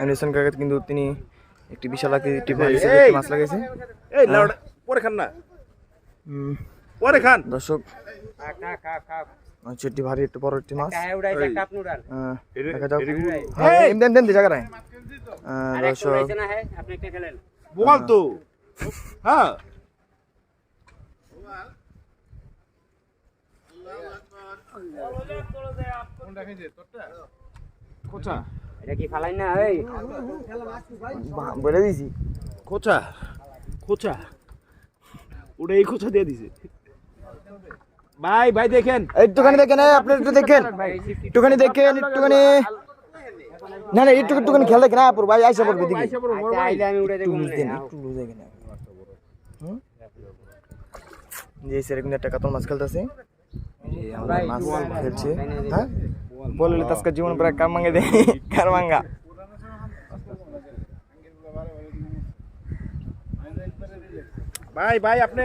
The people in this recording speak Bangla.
অ্যানিসন কাকা কিন্তু তিনি একটি বিশাল আকৃতির মাছ লাগাইছে। এই পরে খান না, পরে খান দর্শক একটি ভারী একটু বড় একটি মাছ দেখা যাক। দেন জায়গা নাই দর্শক বল তো। হ্যাঁ খোঁচা এটা কি ফালাই না এই বলে দিছি খোঁচা খোঁচা ওটা এই খোঁচা দিয়ে দিছে। ভাই ভাই দেখেন, একটুখানি দেখেন, আপনি একটু দেখেন, একটুখানি দেখেন, একটুখানি না না একটুখানি খেয়াল দেখেন। আপুর ভাই আইসা পড়বে দিকে আইলে আমি উড়ে দেব একটু লুজ দেখেন। যে সেরকম একটা কাতল মাছ খেলতেছে, আমরা মাছ খেলছে। হ্যাঁ বললে তো আজকে জীবন প্রায় কারমাঙ্গা দেয়, কারমাঙ্গা। ভাই ভাই আপনি